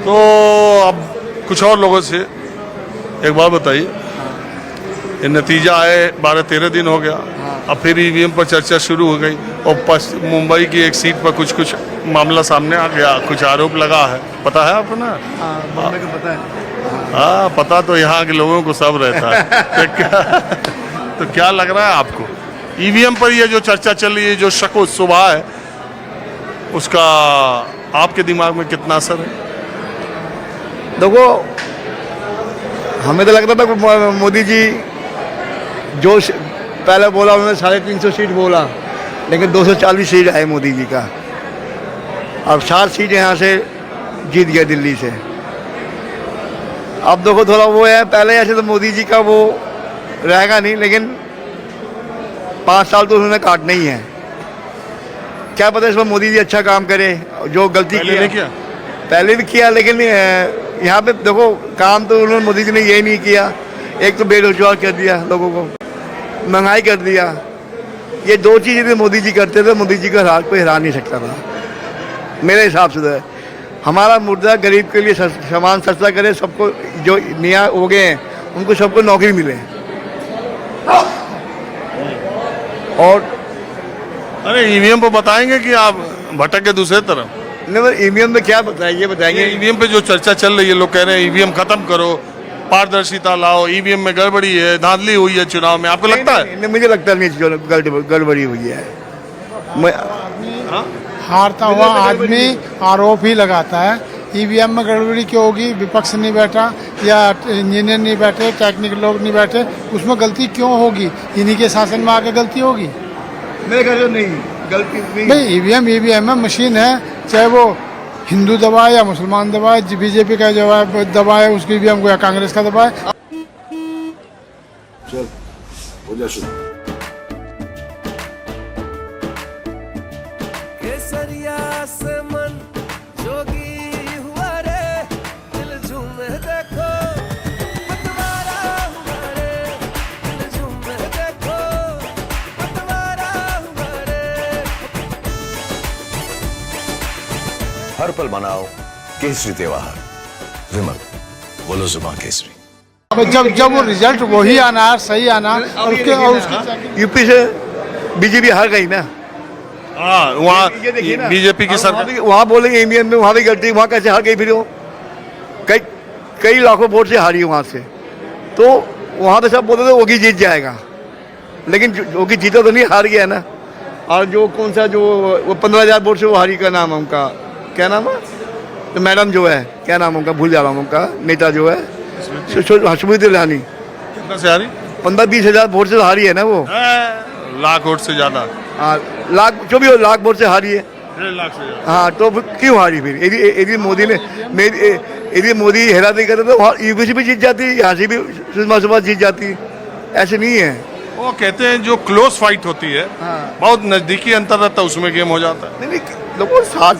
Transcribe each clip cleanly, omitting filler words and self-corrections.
तो अब कुछ और लोगों से एक बात बताइए, ये नतीजा आए 12-13 दिन हो गया, अब फिर ईवीएम पर चर्चा शुरू हो गई और मुंबई की एक सीट पर कुछ मामला सामने आ गया, कुछ आरोप लगा है, पता है आपको ना? मुंबई का पता है। हाँ, पता तो यहाँ के लोगों को सब रहता है। तो क्या लग रहा है आपको ईवीएम पर ये जो चर्चा चल रही है, जो शक व शुबा है, उसका आपके दिमाग में कितना असर है? देखो, हमें तो लगता था कि मोदी जी जो पहले बोला उन्होंने 350 सीट बोला, लेकिन 240 सीट आए मोदी जी का। अब 4 सीट यहाँ से जीत गए दिल्ली से। अब देखो थोड़ा वो है, पहले ऐसे तो मोदी जी का वो रहेगा नहीं, लेकिन 5 साल तो उन्होंने काटना ही है। क्या पता इसमें मोदी जी अच्छा काम करे, जो गलती किया पहले भी किया, लेकिन यहाँ पे देखो काम तो उन्होंने मोदी जी ने ये नहीं किया। एक तो बेरोजगार कर दिया लोगों को, महंगाई कर दिया। ये 2 चीज़ यदि मोदी जी करते थे, मोदी जी का कोई हरा नहीं सकता था मेरे हिसाब से। तो हमारा मुद्दा गरीब के लिए सामान सस्ता करे, सबको जो नया हो गए हैं उनको सबको नौकरी मिले। और अरे ईवीएम पर बताएंगे कि आप भटक के दूसरे तरफ? नहीं, ईवीएम में क्या बताएंगे? बताएंगे ईवीएम पे जो चर्चा चल रही है, लोग कह रहे हैं ईवीएम खत्म करो, पारदर्शिता लाओ, ईवीएम में गड़बड़ी है, धांधली हुई है चुनाव में, आपको लगता है? नहीं, मुझे लगता नहीं गड़बड़ी हुई है। हारता हुआ आदमी आरोप ही लगाता है। ईवीएम में गड़बड़ी क्यों होगी? विपक्ष नहीं बैठा या इंजीनियर नहीं बैठे, टेक्निकल लोग नहीं बैठे, उसमें गलती क्यों होगी? इन्हीं के शासन में आके गलती होगी? मेरे ख्याल से नहीं, गलती नहीं। भाई ईवीएम है, मशीन है, चाहे वो हिंदू दबाए या मुसलमान दबाए, बीजेपी का दबाए उसकी ईवीएम को या कांग्रेस का दबाए। चल हो जा शुरू। केसरिया से मन जोगी हुआ रे, दिल झूमे देखो पतवारा हुआ रे, दिल झूमे देखो पतवारा हुआ रे। हर पल मनाओ केसरी त्योहार। विमल, बोलो जुबान केसरी। जब वो रिजल्ट वही आना है, सही आना, और उसके यूपी से बीजेपी हार गई ना। हाँ, वहाँ बीजेपी की सरकार, वहाँ बोलेंगे ईवीएम में वहाँ भी गलती, वहाँ कैसे हार गई? फिर वो कई लाखों वोट से हारी वहाँ से। तो वहाँ तो सब बोलते थे योगी जीत जाएगा, लेकिन योगी जीता तो नहीं, हार गया ना। और जो कौन सा जो वो 15,000 वोट से वो हारी, का नाम है उनका, क्या नाम है? तो मैडम जो है, क्या नाम उनका, भूल जा रहा हूँ उनका, नेता जो है स्मृति ईरानी। कितना से हारी? 15-20 हज़ार वोट से हारी है ना वो। लाख वोट से ज्यादा। हाँ, लाख जो भी हो, लाख वोट से हारी है। 1.5 लाख से ज्यादा। हाँ, तो क्यों हारी फिर? यदि मोदी ने यदि मोदी हेरा नहीं करते तो यूपी से भी जीत जाती, यहाँ से भी सुषमा स्वराज जीत जाती। ऐसे नहीं है। वो कहते हैं जो क्लोज फाइट होती है, हाँ। बहुत नजदीकी अंतर रहता है, उसमें गेम हो जाता है। नहीं, देखो साथ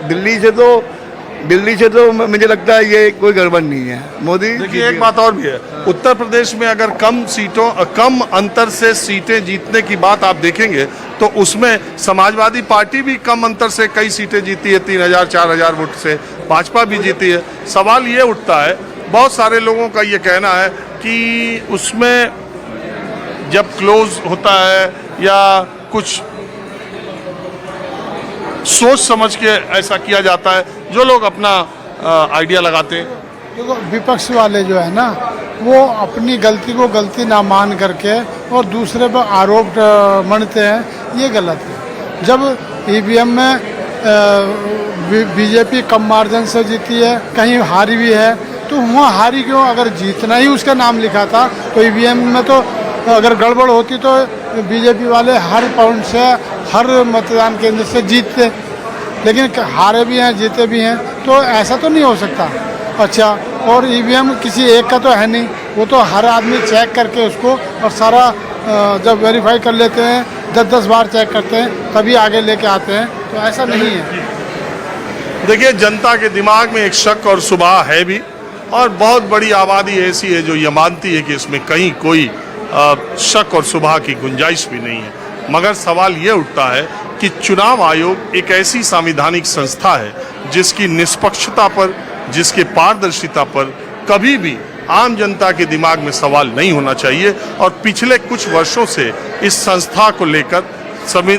दिल्ली से तो मुझे लगता है ये कोई गड़बड़ नहीं है। मोदी देखिए, एक बात और भी है, उत्तर प्रदेश में अगर कम अंतर से सीटें जीतने की बात आप देखेंगे तो उसमें समाजवादी पार्टी भी कम अंतर से कई सीटें जीती है, 3,000-4,000 वोट से। भाजपा भी जीती है। सवाल ये उठता है, बहुत सारे लोगों का ये कहना है कि उसमें जब क्लोज होता है या कुछ सोच समझ के ऐसा किया जाता है, जो लोग अपना आइडिया लगाते हैं। देखो, विपक्ष वाले जो है ना, वो अपनी गलती को गलती ना मान करके और दूसरे पर आरोप मढ़ते हैं, ये गलत है। जब ईवीएम में बीजेपी कम मार्जिन से जीती है, कहीं हारी भी है, तो वहाँ हारी क्यों? अगर जीतना ही उसका नाम लिखा था तो ईवीएम में तो अगर गड़बड़ होती तो बीजेपी वाले हर पॉइंट से, हर मतदान केंद्र से जीतते, लेकिन हारे भी हैं, जीते भी हैं, तो ऐसा तो नहीं हो सकता। अच्छा, और ईवीएम किसी एक का तो है नहीं, वो तो हर आदमी चेक करके उसको और सारा जब वेरीफाई कर लेते हैं, 10-10 बार चेक करते हैं, तभी आगे लेके आते हैं, तो ऐसा नहीं है। देखिए, जनता के दिमाग में एक शक और शुबा है भी, और बहुत बड़ी आबादी ऐसी है जो ये मानती है कि इसमें कहीं कोई शक और शुबा की गुंजाइश भी नहीं है। मगर सवाल ये उठता है कि चुनाव आयोग एक ऐसी संवैधानिक संस्था है जिसकी निष्पक्षता पर जिसके पारदर्शिता पर कभी भी आम जनता के दिमाग में सवाल नहीं होना चाहिए। और पिछले कुछ वर्षों से इस संस्था को लेकर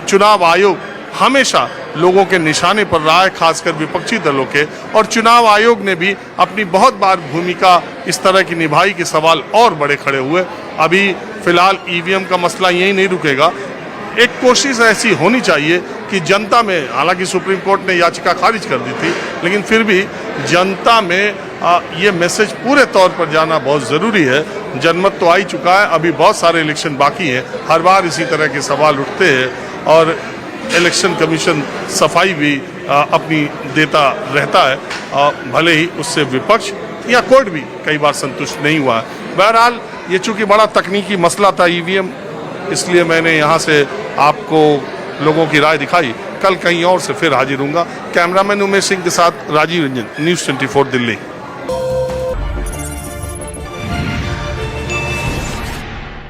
चुनाव आयोग हमेशा लोगों के निशाने पर रहा है, खासकर विपक्षी दलों के, और चुनाव आयोग ने भी अपनी बहुत बार भूमिका इस तरह की निभाई कि सवाल और बड़े खड़े हुए। अभी फिलहाल ईवीएम का मसला यही नहीं रुकेगा, एक कोशिश ऐसी होनी चाहिए कि जनता में, हालांकि सुप्रीम कोर्ट ने याचिका खारिज कर दी थी, लेकिन फिर भी जनता में ये मैसेज पूरे तौर पर जाना बहुत ज़रूरी है। जनमत तो आ ही चुका है, अभी बहुत सारे इलेक्शन बाकी हैं, हर बार इसी तरह के सवाल उठते हैं और इलेक्शन कमीशन सफाई भी अपनी देता रहता है, भले ही उससे विपक्ष या कोर्ट भी कई बार संतुष्ट नहीं हुआ है। बहरहाल ये चूँकि बड़ा तकनीकी मसला था ईवीएम, इसलिए मैंने यहाँ से आपको लोगों की राय दिखाई। कल कहीं और से फिर हाजिर हूँगा। कैमरामैन उमेश सिंह के साथ राजीव रंजन, न्यूज़ 24 दिल्ली।